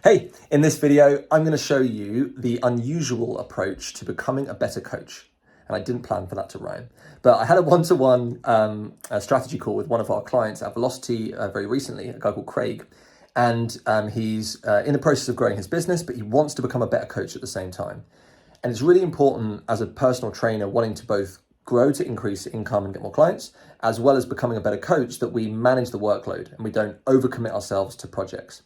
Hey, in this video, I'm going to show you the unusual approach to becoming a better coach. And I didn't plan for that to rhyme. But I had a one-to-one strategy call with one of our clients at Velocity very recently, a guy called Craig. And he's in the process of growing his business, but he wants to become a better coach at the same time. And it's really important as a personal trainer wanting to both grow to increase income and get more clients, as well as becoming a better coach, that we manage the workload and we don't overcommit ourselves to projects.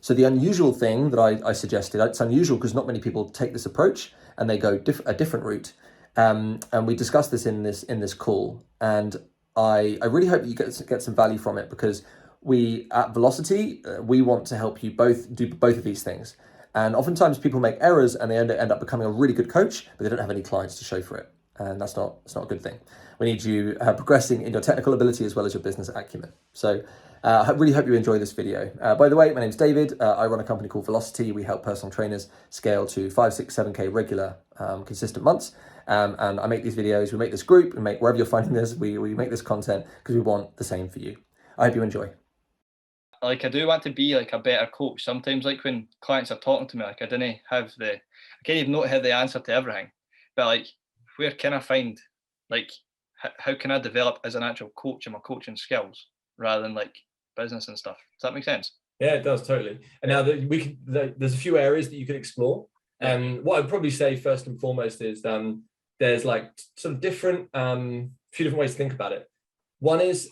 So the unusual thing that I suggested, it's unusual because not many people take this approach and they go a different route. And we discussed this in this call. And I really hope that you get some value from it, because we at Velocity, we want to help you both do both of these things. And oftentimes people make errors and they end up becoming a really good coach, but they don't have any clients to show for it. And that's not a good thing. We need you progressing in your technical ability as well as your business acumen. So I really hope you enjoy this video. By the way, my name's David. I run a company called Velocity. We help personal trainers scale to 5, 6, 7K regular, consistent months. And I make these videos, we make this group, we make wherever you're finding this, we make this content because we want the same for you. I hope you enjoy. Like, I do want to be like a better coach. Sometimes, like when clients are talking to me, like I can't even not have the answer to everything. But like, where can I find, like, how can I develop as an actual coach and my coaching skills rather than like business and stuff? Does that make sense? Yeah, it does, totally. And now that there's a few areas that you can explore. And what I'd probably say first and foremost is there's like some different few different ways to think about it. One is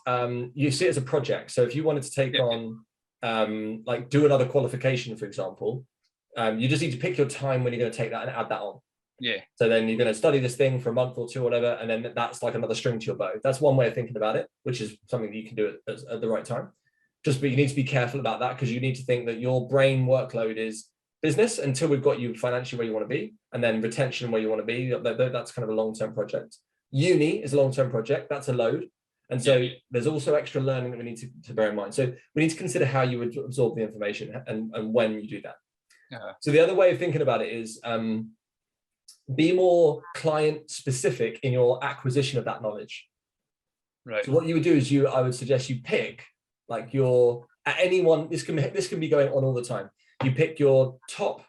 you see it as a project. So if you wanted to take on like do another qualification, for example, you just need to pick your time when you're going to take that and add that on. Yeah. So then you're going to study this thing for a month or two or whatever, and then that's like another string to your bow. That's one way of thinking about it, which is something that you can do at the right time. But you need to be careful about that, because you need to think that your brain workload is business until we've got you financially where you want to be, and then retention where you want to be. That's kind of a long-term project. Uni is a long-term project. That's a load. And so there's also extra learning that we need to bear in mind. So we need to consider how you would absorb the information and when you do that. So the other way of thinking about it is be more client specific in your acquisition of that knowledge. Right. So what you would do is I would suggest you pick like this can be going on all the time. You pick your top,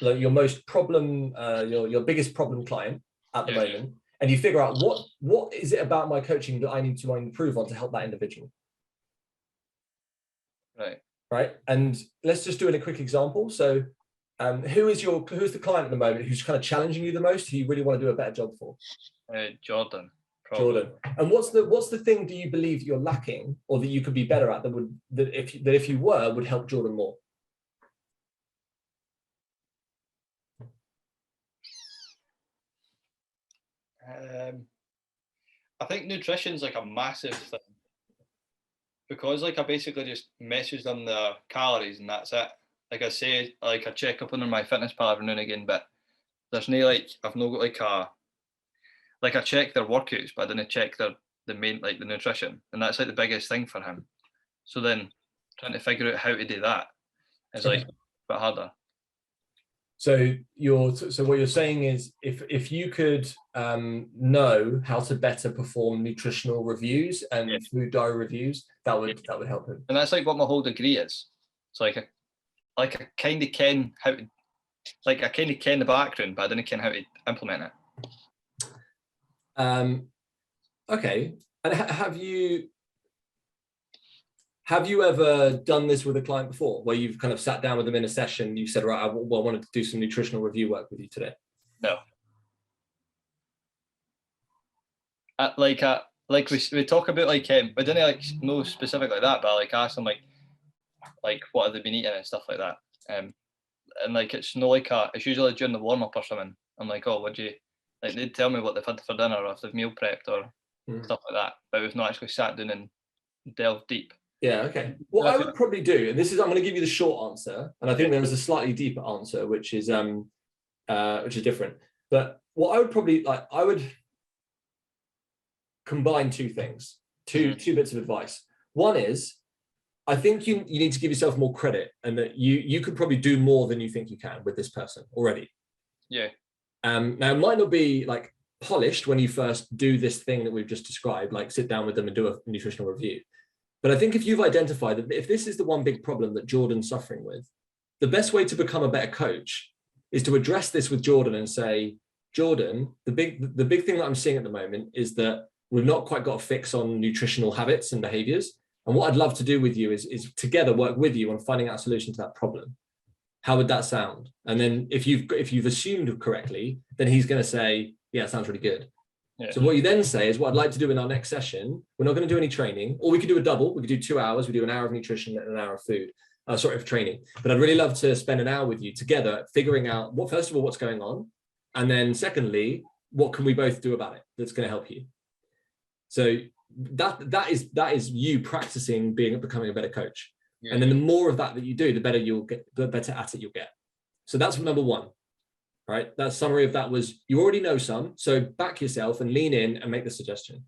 like your most problem, your biggest problem client at the moment, and you figure out what is it about my coaching that I need to improve on to help that individual. Right. And let's just do a quick example. So who's the client at the moment who's kind of challenging you the most, who you really want to do a better job for? Jordan. Probably. Jordan. And what's the thing do you believe you're lacking, or that you could be better at, that if you were would help Jordan more? I think nutrition's like a massive thing, because like I basically just message them the calories and that's it. Like I say, like I check up on my fitness pal every now and again, but there's no like, I've not got like I check their workouts, but I didn't check the main, like the nutrition, and that's like the biggest thing for him. So then trying to figure out how to do that is like a bit harder. So what you're saying is if you could know how to better perform nutritional reviews and food diary reviews, that would help him. And that's like what my whole degree is. So I kind of ken how to, like I kind of ken the background, but I didn't ken how to implement it. Okay. And have you ever done this with a client before, where you've kind of sat down with them in a session, you said, right, I wanted to do some nutritional review work with you today? No. Like we talk about like we didn't like know specific like that, but like ask them like what have they been eating and stuff like that. And like it's no like it's usually during the warm up or something. I'm like, oh, would you like they'd tell me what they've had for dinner or if they've meal prepped or stuff like that, but we've not actually sat down and delved deep. Yeah, okay. What I would probably do, and I'm going to give you the short answer, and I think there is a slightly deeper answer, which is different. But what I would probably I would combine two things, two bits of advice. One is, I think you need to give yourself more credit, and that you could probably do more than you think you can with this person already. Yeah. Now it might not be like polished when you first do this thing that we've just described, like sit down with them and do a nutritional review. But I think if you've identified that if this is the one big problem that Jordan's suffering with, the best way to become a better coach is to address this with Jordan and say, Jordan, the big thing that I'm seeing at the moment is that we've not quite got a fix on nutritional habits and behaviors. And what I'd love to do with you is together work with you on finding out a solution to that problem. How would that sound? And then if you've assumed correctly, then he's going to say, yeah, it sounds really good. Yeah. So what you then say is, what I'd like to do in our next session, we're not going to do any training, or we could do a double. We could do 2 hours. We do an hour of nutrition and an hour of food, of training. But I'd really love to spend an hour with you together, figuring out first of all, what's going on. And then secondly, what can we both do about it that's going to help you? So that is you practicing becoming a better coach. Yeah. And then the more of that you do, the better you'll get, the better at it you'll get. So that's number one, right? That summary of that was, you already know some, so back yourself and lean in and make the suggestion.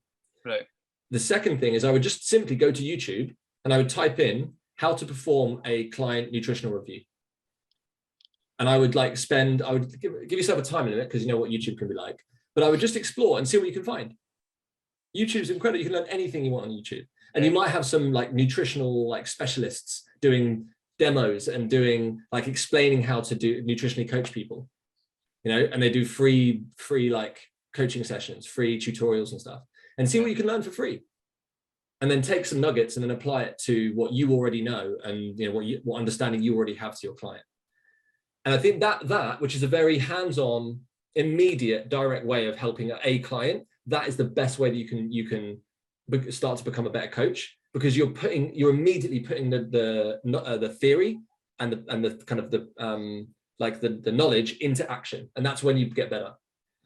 Right. The second thing is, I would just simply go to YouTube and I would type in how to perform a client nutritional review. And I would give yourself a time limit, because you know what YouTube can be like, but I would just explore and see what you can find. YouTube's incredible. You can learn anything you want on YouTube. And you might have some like nutritional specialists doing demos and doing explaining how to nutritionally coach people, and they do free coaching sessions, free tutorials and stuff, and see what you can learn for free. And then take some nuggets and then apply it to what you already know and what understanding you already have to your client. And I think that which is a very hands-on, immediate, direct way of helping a client, that is the best way that you can start to become a better coach, because you're immediately putting the theory and the kind of the knowledge into action, and that's when you get better.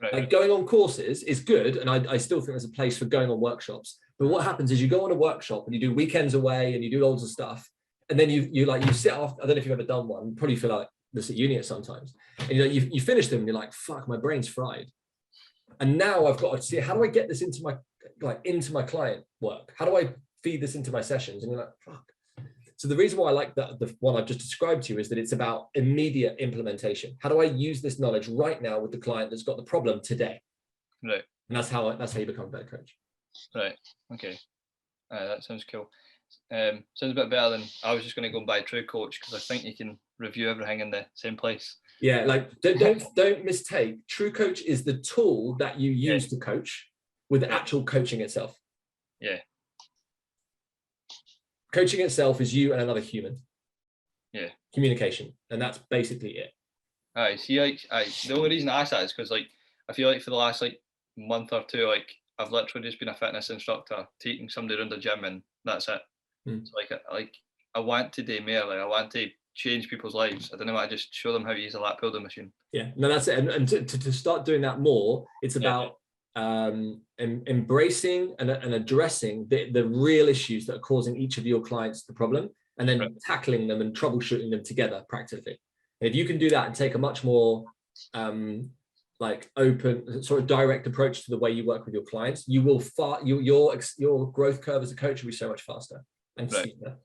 Right. Going on courses is good, and I still think there's a place for going on workshops. But what happens is you go on a workshop and you do weekends away and you do loads of stuff, and then you sit off. I don't know if you've ever done one. You probably feel like this at uni sometimes, and you finish them and you're like, fuck, my brain's fried. And now I've got to see, how do I get this into my client work? How do I feed this into my sessions? And you're like, fuck. So the reason why I like that, the one I've just described to you, is that it's about immediate implementation. How do I use this knowledge right now with the client that's got the problem today? Right. And that's how you become a better coach. Right. Okay. That sounds cool. Sounds a bit better than, I was just going to go and buy a True Coach, because I think you can review everything in the same place. Yeah, don't mistake. True Coach is the tool that you use to coach, with the actual coaching itself. Yeah. Coaching itself is you and another human. Yeah. Communication, and that's basically it. I see. The only reason I ask that is because I feel like for the last month or two, I've literally just been a fitness instructor taking somebody around the gym, and that's it. So I want to do more. I want to change people's lives. I don't know. I just show them how to use a lap building machine. Yeah, no, that's it. And to start doing that more, it's about embracing and addressing the real issues that are causing each of your clients the problem, and then tackling them and troubleshooting them together practically. And if you can do that and take a much more open, sort of direct approach to the way you work with your clients, you will your growth curve as a coach will be so much faster and steeper.